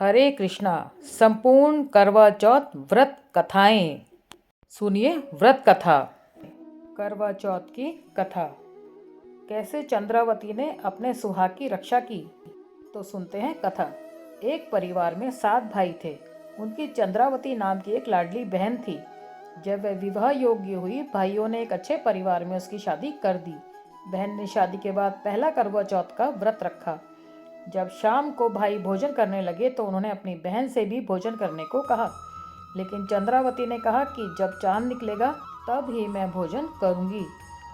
हरे कृष्णा। संपूर्ण करवा चौथ व्रत कथाएं सुनिए। व्रत कथा। करवा चौथ की कथा। कैसे चंद्रावती ने अपने सुहाग की रक्षा की, तो सुनते हैं कथा। एक परिवार में 7 भाई थे। उनकी चंद्रावती नाम की एक लाडली बहन थी। जब वह विवाह योग्य हुई, भाइयों ने एक अच्छे परिवार में उसकी शादी कर दी। बहन ने शादी के बाद पहला करवा चौथ का व्रत रखा। जब शाम को भाई भोजन करने लगे तो उन्होंने अपनी बहन से भी भोजन करने को कहा, लेकिन चंद्रावती ने कहा कि जब चांद निकलेगा तब ही मैं भोजन करूंगी।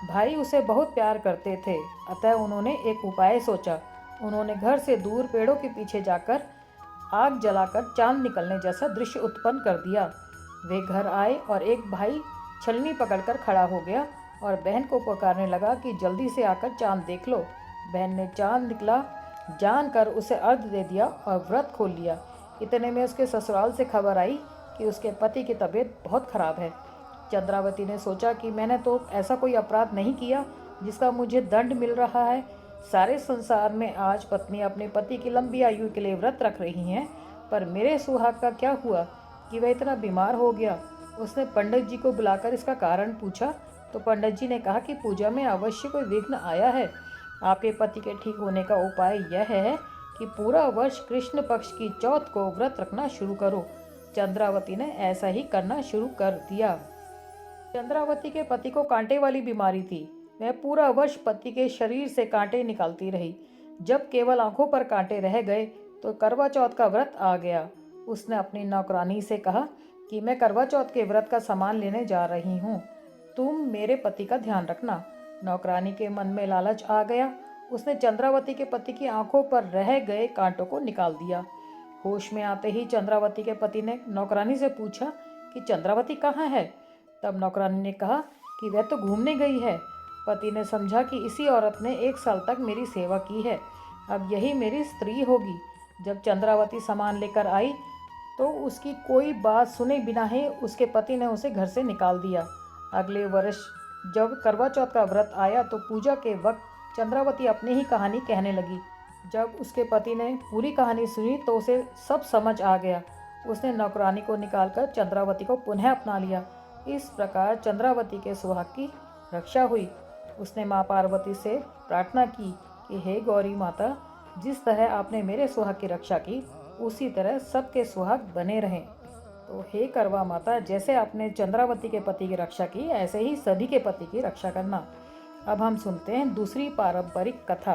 भाई उसे बहुत प्यार करते थे, अतः उन्होंने एक उपाय सोचा। उन्होंने घर से दूर पेड़ों के पीछे जाकर आग जलाकर चांद निकलने जैसा दृश्य उत्पन्न कर दिया। वे घर आए और एक भाई छलनी पकड़कर खड़ा हो गया और बहन को पुकारने लगा कि जल्दी से आकर चांद देख लो। बहन ने चांद निकला जानकर उसे अर्घ्य दे दिया और व्रत खोल लिया। इतने में उसके ससुराल से खबर आई कि उसके पति की तबीयत बहुत खराब है। चंद्रावती ने सोचा कि मैंने तो ऐसा कोई अपराध नहीं किया जिसका मुझे दंड मिल रहा है। सारे संसार में आज पत्नी अपने पति की लंबी आयु के लिए व्रत रख रही हैं, पर मेरे सुहाग का क्या हुआ कि वह इतना बीमार हो गया। उसने पंडित जी को बुलाकर इसका कारण पूछा तो पंडित जी ने कहा कि पूजा में अवश्य कोई विघ्न आया है। आपके पति के ठीक होने का उपाय यह है कि पूरा वर्ष कृष्ण पक्ष की चौथ को व्रत रखना शुरू करो। चंद्रावती ने ऐसा ही करना शुरू कर दिया। चंद्रावती के पति को कांटे वाली बीमारी थी। वह पूरा वर्ष पति के शरीर से कांटे निकालती रही। जब केवल आंखों पर कांटे रह गए तो करवा चौथ का व्रत आ गया। उसने अपनी नौकरानी से कहा कि मैं करवा चौथ के व्रत का सामान लेने जा रही हूँ, तुम मेरे पति का ध्यान रखना। नौकरानी के मन में लालच आ गया। उसने चंद्रावती के पति की आंखों पर रह गए कांटों को निकाल दिया। होश में आते ही चंद्रावती के पति ने नौकरानी से पूछा कि चंद्रावती कहाँ है। तब नौकरानी ने कहा कि वह तो घूमने गई है। पति ने समझा कि इसी औरत ने 1 साल तक मेरी सेवा की है, अब यही मेरी स्त्री होगी। जब चंद्रावती सामान लेकर आई तो उसकी कोई बात सुने बिना ही उसके पति ने उसे घर से निकाल दिया। अगले वर्ष जब करवा चौथ का व्रत आया तो पूजा के वक्त चंद्रावती अपनी ही कहानी कहने लगी। जब उसके पति ने पूरी कहानी सुनी तो उसे सब समझ आ गया। उसने नौकरानी को निकालकर चंद्रावती को पुनः अपना लिया। इस प्रकार चंद्रावती के सुहाग की रक्षा हुई। उसने माँ पार्वती से प्रार्थना की कि हे गौरी माता, जिस तरह आपने मेरे सुहाग की रक्षा की उसी तरह सबके सुहाग बने रहें। तो हे करवा माता, जैसे आपने चंद्रावती के पति की रक्षा की ऐसे ही सभी के पति की रक्षा करना। अब हम सुनते हैं दूसरी पारंपरिक कथा।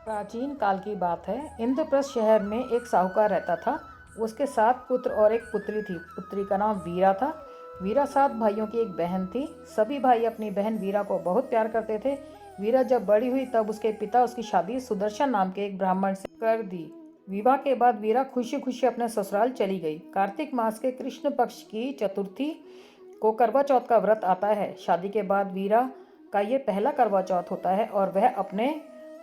प्राचीन काल की बात है। इंद्रप्रस्थ शहर में एक साहूकार रहता था। उसके 7 पुत्र और एक पुत्री थी। पुत्री का नाम वीरा था। वीरा 7 भाइयों की एक बहन थी। सभी भाई अपनी बहन वीरा को बहुत प्यार करते थे। वीरा जब बड़ी हुई तब उसके पिता उसकी शादी सुदर्शन नाम के एक ब्राह्मण से कर दी। विवाह के बाद वीरा खुशी खुशी अपने ससुराल चली गई। कार्तिक मास के कृष्ण पक्ष की चतुर्थी को करवा चौथ का व्रत आता है। शादी के बाद वीरा का ये पहला करवा चौथ होता है और वह अपने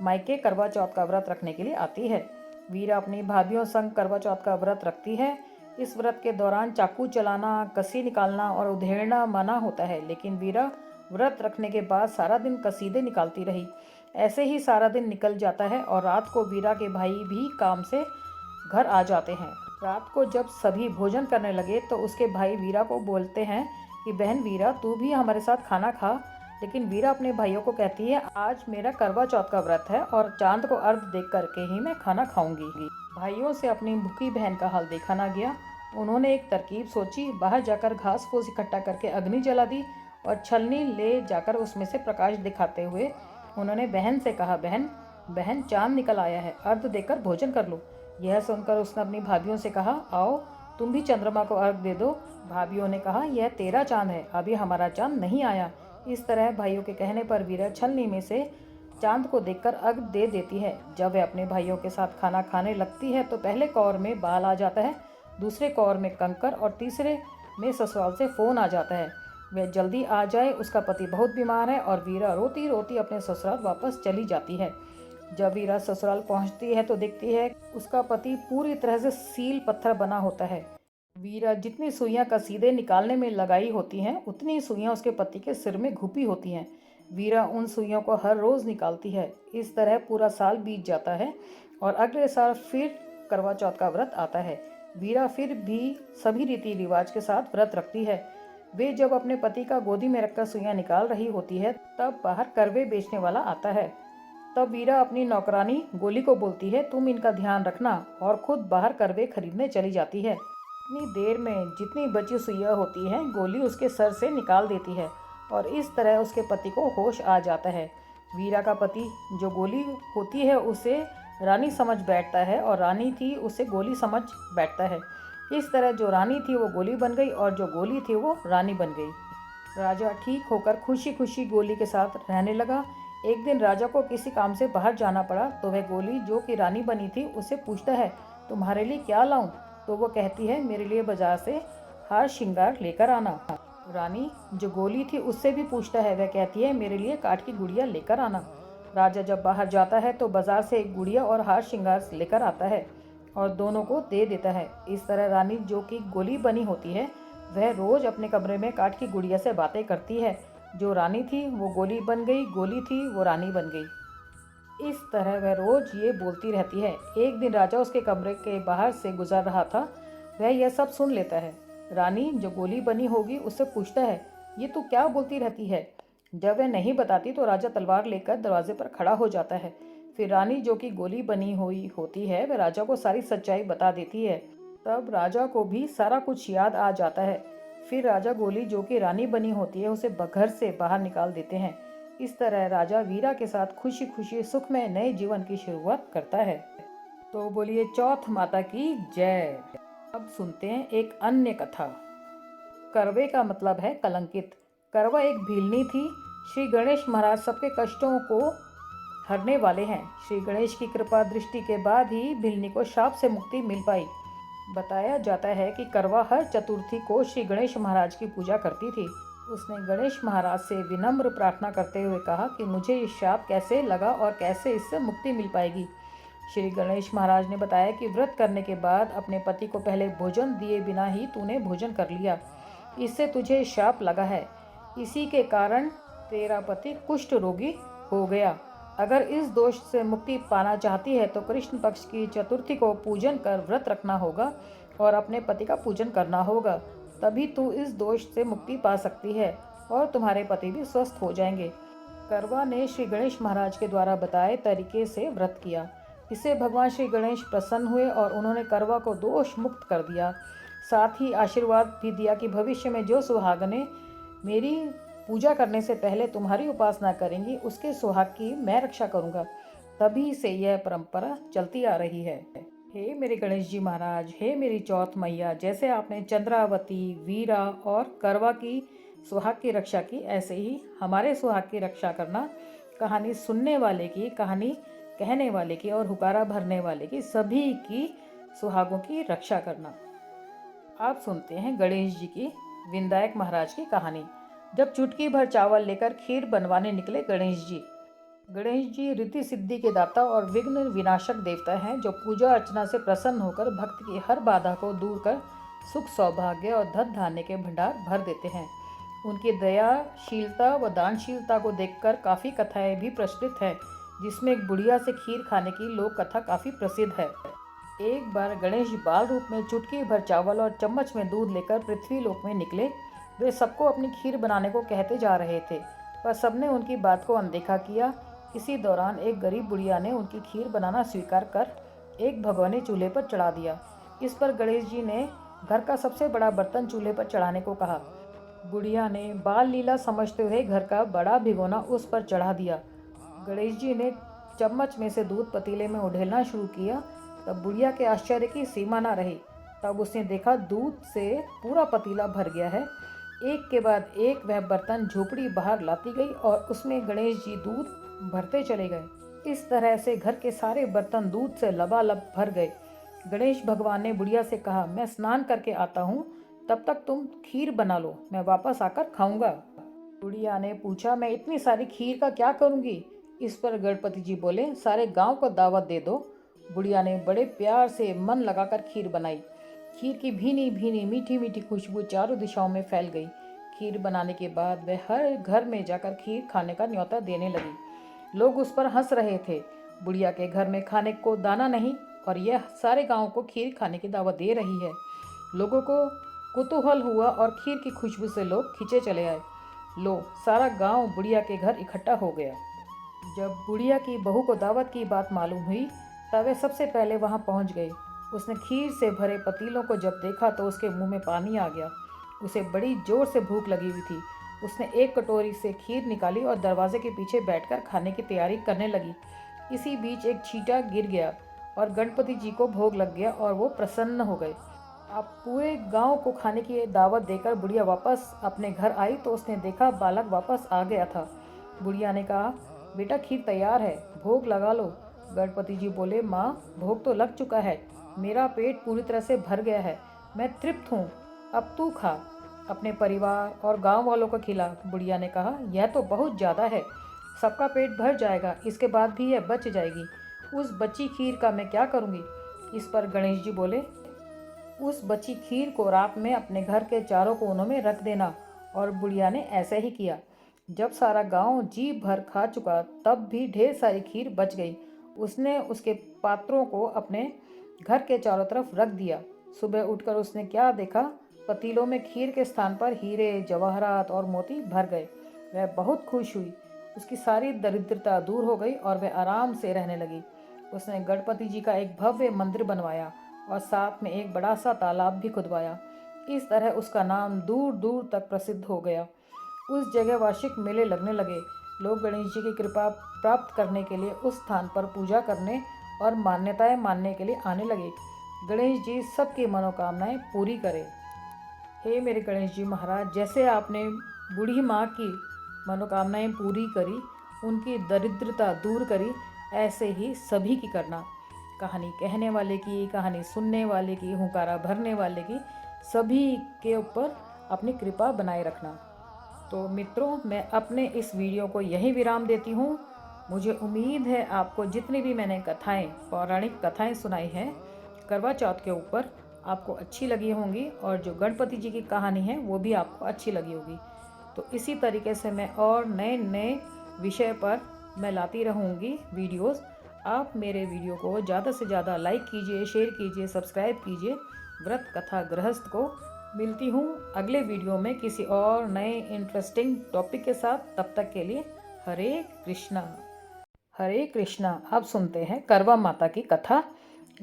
मायके करवा चौथ का व्रत रखने के लिए आती है। वीरा अपनी भाभीियों संग करवा चौथ का व्रत रखती है। इस व्रत के दौरान चाकू चलाना, कसी निकालना और उधेड़ना मना होता है, लेकिन वीरा व्रत रखने के बाद सारा दिन कसीदे निकालती रही। ऐसे ही सारा दिन निकल जाता है और रात को वीरा के भाई भी काम से घर आ जाते हैं। रात को जब सभी भोजन करने लगे तो उसके भाई वीरा को बोलते हैं कि बहन वीरा, तू भी हमारे साथ खाना खा। लेकिन वीरा अपने भाइयों को कहती है, आज मेरा करवा चौथ का व्रत है और चांद को अर्घ देख करके ही मैं खाना खाऊंगी। भाइयों से अपनी भूखी बहन का हाल देखा ना गया। उन्होंने एक तरकीब सोची। बाहर जाकर घास फूस इकट्ठा करके अग्नि जला दी और छलनी ले जाकर उसमें से प्रकाश दिखाते हुए उन्होंने बहन से कहा, बहन बहन चांद निकल आया है, अर्घ देकर भोजन कर लो। यह सुनकर उसने अपनी भाभीियों से कहा, आओ तुम भी चंद्रमा को अर्घ दे दो। भाभीियों ने कहा, यह तेरा चांद है, अभी हमारा चांद नहीं आया। इस तरह भाइयों के कहने पर वीरा छलनी में से चांद को देखकर अर्घ दे देती है। जब वह अपने भाइयों के साथ खाना खाने लगती है तो पहले कौर में बाल आ जाता है, दूसरे कौर में कंकर और तीसरे में ससुराल से फ़ोन आ जाता है वह जल्दी आ जाए, उसका पति बहुत बीमार है। और वीरा रोती रोती अपने ससुराल वापस चली जाती है। जब वीरा ससुराल पहुंचती है तो देखती है उसका पति पूरी तरह से सील पत्थर बना होता है। वीरा जितनी सुइयां कसीदे निकालने में लगाई होती हैं उतनी सुइयां उसके पति के सिर में घुपी होती हैं। वीरा उन सुइयों को हर रोज़ निकालती है। इस तरह पूरा साल बीत जाता है और अगले साल फिर करवा चौथ का व्रत आता है। वीरा फिर भी सभी रीति रिवाज के साथ व्रत रखती है। वे जब अपने पति का गोदी में रखकर सुइयां निकाल रही होती है तब बाहर करवे बेचने वाला आता है। तब वीरा अपनी नौकरानी गोली को बोलती है, तुम इनका ध्यान रखना, और खुद बाहर करवे खरीदने चली जाती है। इतनी देर में जितनी बची सुइयां होती हैं गोली उसके सर से निकाल देती है और इस तरह उसके पति को होश आ जाता है। वीरा का पति जो गोली होती है उसे रानी समझ बैठता है और रानी थी उसे गोली समझ बैठता है। इस तरह जो रानी थी वो गोली बन गई और जो गोली थी वो रानी बन गई। राजा ठीक होकर खुशी खुशी गोली के साथ रहने लगा। एक दिन राजा को किसी काम से बाहर जाना पड़ा तो वह गोली जो कि रानी बनी थी उससे पूछता है, तुम्हारे लिए क्या लाऊं? तो वो कहती है, मेरे लिए बाजार से हार श्रृंगार लेकर आना। रानी जो गोली थी उससे भी पूछता है, वह कहती है, मेरे लिए काठ की गुड़िया लेकर आना। राजा जब बाहर जाता है तो बाजार से एक गुड़िया और हार श्रृंगार लेकर आता है और दोनों को दे देता है। इस तरह रानी जो कि गोली बनी होती है वह रोज अपने कमरे में काठ की गुड़िया से बातें करती है। जो रानी थी वो गोली बन गई, गोली थी वो रानी बन गई। इस तरह वह रोज ये बोलती रहती है। एक दिन राजा उसके कमरे के बाहर से गुजर रहा था, वह यह सब सुन लेता है। रानी जो गोली बनी होगी उससे पूछता है, ये तू क्या बोलती रहती है? जब वह नहीं बताती तो राजा तलवार लेकर दरवाजे पर खड़ा हो जाता है। फिर रानी जो कि गोली बनी हुई होती है वह राजा को सारी सच्चाई बता देती है। तब राजा को भी सारा कुछ याद आ जाता है। फिर राजा गोली जो कि रानी बनी होती है उसे घर से बाहर निकाल देते हैं। इस तरह राजा वीरा के साथ खुशी खुशी सुखमय नए जीवन की शुरुआत करता है। तो बोलिए चौथ माता की जय। अब सुनते हैं एक अन्य कथा। करवे का मतलब है कलंकित। करवा एक भीलनी थी। श्री गणेश महाराज सबके कष्टों को हरने वाले हैं। श्री गणेश की कृपा दृष्टि के बाद ही भीलनी को शाप से मुक्ति मिल पाई। बताया जाता है कि करवा हर चतुर्थी को श्री गणेश महाराज की पूजा करती थी। उसने गणेश महाराज से विनम्र प्रार्थना करते हुए कहा कि मुझे ये शाप कैसे लगा और कैसे इससे मुक्ति मिल पाएगी। श्री गणेश महाराज ने बताया कि व्रत करने के बाद अपने पति को पहले भोजन दिए बिना ही तूने भोजन कर लिया, इससे तुझे शाप लगा है। इसी के कारण तेरा पति कुष्ठ रोगी हो गया। अगर इस दोष से मुक्ति पाना चाहती है तो कृष्ण पक्ष की चतुर्थी को पूजन कर व्रत रखना होगा और अपने पति का पूजन करना होगा, तभी तू इस दोष से मुक्ति पा सकती है और तुम्हारे पति भी स्वस्थ हो जाएंगे। करवा ने श्री गणेश महाराज के द्वारा बताए तरीके से व्रत किया। इससे भगवान श्री गणेश प्रसन्न हुए और उन्होंने करवा को दोष मुक्त कर दिया। साथ ही आशीर्वाद भी दिया कि भविष्य में जो सुहागनें मेरी पूजा करने से पहले तुम्हारी उपासना करेंगी उसके सुहाग की मैं रक्षा करूंगा। तभी से यह परंपरा चलती आ रही है। हे मेरे गणेश जी महाराज, हे मेरी चौथ मैया, जैसे आपने चंद्रावती, वीरा और करवा की सुहाग की रक्षा की, ऐसे ही हमारे सुहाग की रक्षा करना। कहानी सुनने वाले की, कहानी कहने वाले की और हुकारा भरने वाले की, सभी की सुहागों की रक्षा करना। आप सुनते हैं गणेश जी की विनायक महाराज की कहानी। जब चुटकी भर चावल लेकर खीर बनवाने निकले गणेश जी रिद्धि सिद्धि के दाता और विघ्न विनाशक देवता हैं, जो पूजा अर्चना से प्रसन्न होकर भक्त की हर बाधा को दूर कर सुख सौभाग्य और धन धान्य के भंडार भर देते हैं। उनकी दयाशीलता व दानशीलता को देखकर काफ़ी कथाएं भी प्रचलित है, जिसमें एक बुढ़िया से खीर खाने की लोक कथा काफ़ी प्रसिद्ध है। एक बार गणेश बाल रूप में चुटकी भर चावल और चम्मच में दूध लेकर पृथ्वी लोक में निकले। वे सबको अपनी खीर बनाने को कहते जा रहे थे, पर सबने उनकी बात को अनदेखा किया। इसी दौरान एक गरीब बुढ़िया ने उनकी खीर बनाना स्वीकार कर एक भगोने चूल्हे पर चढ़ा दिया। इस पर गणेश जी ने घर का सबसे बड़ा बर्तन चूल्हे पर चढ़ाने को कहा। बुढ़िया ने बाल लीला समझते हुए घर का बड़ा भिगोना उस पर चढ़ा दिया। गणेश जी ने चम्मच में से दूध पतीले में उड़ेलना शुरू किया। तब बुढ़िया के आश्चर्य की सीमा न रही। तब उसने देखा दूध से पूरा पतीला भर गया है। एक के बाद एक वह बर्तन झोपड़ी बाहर लाती गई और उसमें गणेश जी दूध भरते चले गए। इस तरह से घर के सारे बर्तन दूध से लबालब भर गए। गणेश भगवान ने बुढ़िया से कहा, मैं स्नान करके आता हूँ, तब तक तुम खीर बना लो, मैं वापस आकर खाऊंगा। बुढ़िया ने पूछा, मैं इतनी सारी खीर का क्या करूँगी? इस पर गणपति जी बोले, सारे गांव को दावत दे दो। बुढ़िया ने बड़े प्यार से मन लगाकर खीर बनाई। खीर की भीनी भीनी मीठी मीठी खुशबू चारों दिशाओं में फैल गई। खीर बनाने के बाद वह हर घर में जाकर खीर खाने का न्योता देने लगी। लोग उस पर हंस रहे थे। बुढ़िया के घर में खाने को दाना नहीं, और यह सारे गांव को खीर खाने की दावत दे रही है। लोगों को कुतूहल हुआ और खीर की खुशबू से लोग खींचे चले आए। लो, सारा गांव बुढ़िया के घर इकट्ठा हो गया। जब बुढ़िया की बहू को दावत की बात मालूम हुई तब वह सबसे पहले वहां पहुंच गई। उसने खीर से भरे पतीलों को जब देखा तो उसके मुंह में पानी आ गया। उसे बड़ी जोर से भूख लगी हुई थी। उसने एक कटोरी से खीर निकाली और दरवाजे के पीछे बैठकर खाने की तैयारी करने लगी। इसी बीच एक छींटा गिर गया और गणपति जी को भोग लग गया और वो प्रसन्न हो गए। अब पूरे गांव को खाने की दावत देकर बुढ़िया वापस अपने घर आई तो उसने देखा बालक वापस आ गया था। बुढ़िया ने कहा, बेटा खीर तैयार है, भोग लगा लो। गणपति जी बोले, माँ भोग तो लग चुका है, मेरा पेट पूरी तरह से भर गया है, मैं तृप्त हूँ, अब तू खा, अपने परिवार और गांव वालों को खिला। बुढ़िया ने कहा, यह तो बहुत ज़्यादा है, सबका पेट भर जाएगा, इसके बाद भी यह बच जाएगी, उस बची खीर का मैं क्या करूँगी। इस पर गणेश जी बोले, उस बची खीर को रात में अपने घर के चारों कोनों में रख देना। और बुढ़िया ने ऐसे ही किया। जब सारा गांव जी भर खा चुका तब भी ढेर सारी खीर बच गई। उसने उसके पात्रों को अपने घर के चारों तरफ रख दिया। सुबह उठकर उसने क्या देखा, पतीलों में खीर के स्थान पर हीरे, जवाहरात और मोती भर गए। वह बहुत खुश हुई। उसकी सारी दरिद्रता दूर हो गई और वह आराम से रहने लगी। उसने गणपति जी का एक भव्य मंदिर बनवाया और साथ में एक बड़ा सा तालाब भी खुदवाया। इस तरह उसका नाम दूर दूर तक प्रसिद्ध हो गया। उस जगह वार्षिक मेले लगने लगे। लोग गणेश जी की कृपा प्राप्त करने के लिए उस स्थान पर पूजा करने और मान्यताएं मानने के लिए आने लगे। गणेश जी सबकी मनोकामनाएं पूरी करें। हे मेरे गणेश जी महाराज, जैसे आपने बूढ़ी माँ की मनोकामनाएं पूरी करी, उनकी दरिद्रता दूर करी, ऐसे ही सभी की करना। कहानी कहने वाले की, कहानी सुनने वाले की, हुंकारा भरने वाले की, सभी के ऊपर अपनी कृपा बनाए रखना। तो मित्रों, मैं अपने इस वीडियो को यहीं विराम देती हूँ। मुझे उम्मीद है आपको जितनी भी मैंने कथाएं, पौराणिक कथाएं सुनाई हैं करवा चौथ के ऊपर, आपको अच्छी लगी होंगी और जो गणपति जी की कहानी है वो भी आपको अच्छी लगी होगी। तो इसी तरीके से मैं और नए नए विषय पर मैं लाती रहूँगी वीडियोस। आप मेरे वीडियो को ज़्यादा से ज़्यादा लाइक कीजिए, शेयर कीजिए, सब्सक्राइब कीजिए। व्रत कथा गृहस्थ को मिलती हूँ अगले वीडियो में किसी और नए इंटरेस्टिंग टॉपिक के साथ। तब तक के लिए हरे कृष्णा। हरे कृष्णा। अब सुनते हैं करवा माता की कथा,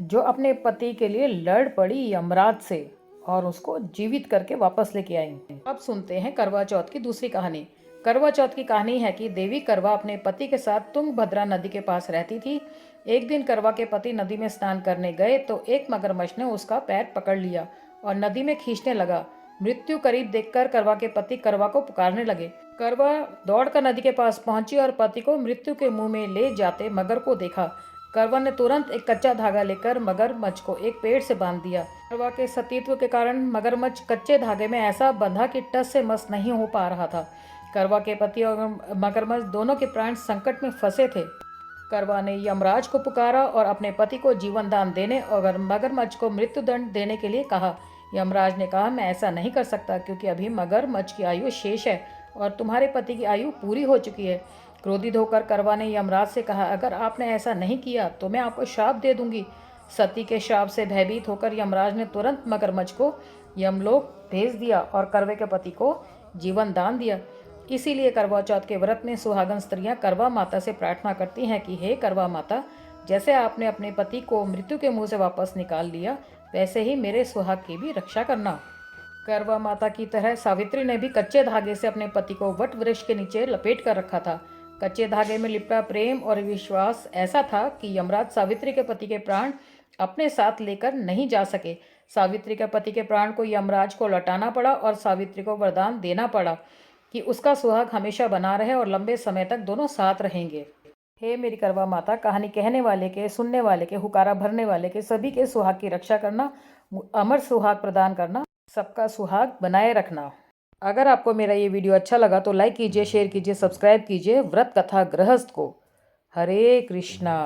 जो अपने पति के लिए लड़ पड़ी यमराज से और उसको जीवित करके वापस लेके आई। अब सुनते हैं करवा चौथ की दूसरी कहानी। करवा चौथ की कहानी है कि देवी करवा अपने पति के साथ तुंगभद्रा नदी के पास रहती थी। एक दिन करवा के पति नदी में स्नान करने गए तो एक मगरमच्छ ने उसका पैर पकड़ लिया और नदी में खींचने लगा। मृत्यु करीब देखकर करवा के पति करवा को पुकारने लगे। करवा दौड़कर नदी के पास पहुंची और पति को मृत्यु के मुंह में ले जाते मगर को देखा। करवा ने तुरंत एक कच्चा धागा लेकर मगरमच्छ को एक पेड़ से बांध दिया। करवा के सतीत्व के कारण मगरमच्छ कच्चे धागे में ऐसा बंधा कि टस से मस नहीं हो पा रहा था। करवा के पति और मगरमच्छ दोनों के प्राण संकट में फंसे थे। करवा ने यमराज को पुकारा और अपने पति को जीवन दान देने और मगरमच्छ को मृत्युदंड देने के लिए कहा। यमराज ने कहा, मैं ऐसा नहीं कर सकता क्योंकि अभी मगरमच्छ की आयु शेष है और तुम्हारे पति की आयु पूरी हो चुकी है। क्रोधित होकर करवा ने यमराज से कहा, अगर आपने ऐसा नहीं किया तो मैं आपको श्राप दे दूंगी। सती के श्राप से भयभीत होकर यमराज ने तुरंत मगरमच्छ को यमलोक भेज दिया और करवे के पति को जीवन दान दिया। इसीलिए करवा चौथ के व्रत में सुहागन स्त्रियां करवा माता से प्रार्थना करती हैं कि हे करवा माता, जैसे आपने अपने पति को मृत्यु के मुंह से वापस निकाल लिया, वैसे ही मेरे सुहाग की भी रक्षा करना। करवा माता की तरह सावित्री ने भी कच्चे धागे से अपने पति को वट वृक्ष के नीचे लपेट कर रखा था। कच्चे धागे में लिपटा प्रेम और विश्वास ऐसा था कि यमराज सावित्री के पति के प्राण अपने साथ लेकर नहीं जा सके। सावित्री के पति के प्राण को यमराज को लौटाना पड़ा और सावित्री को वरदान देना पड़ा कि उसका सुहाग हमेशा बना रहे और लंबे समय तक दोनों साथ रहेंगे। हे मेरी करवा माता, कहानी कहने वाले के, सुनने वाले के, हुकारा भरने वाले के, सभी के सुहाग की रक्षा करना, अमर सुहाग प्रदान करना, सबका सुहाग बनाए रखना। अगर आपको मेरा ये वीडियो अच्छा लगा तो लाइक कीजिए, शेयर कीजिए, सब्सक्राइब कीजिए व्रत कथा गृहस्थ को। हरे कृष्णा।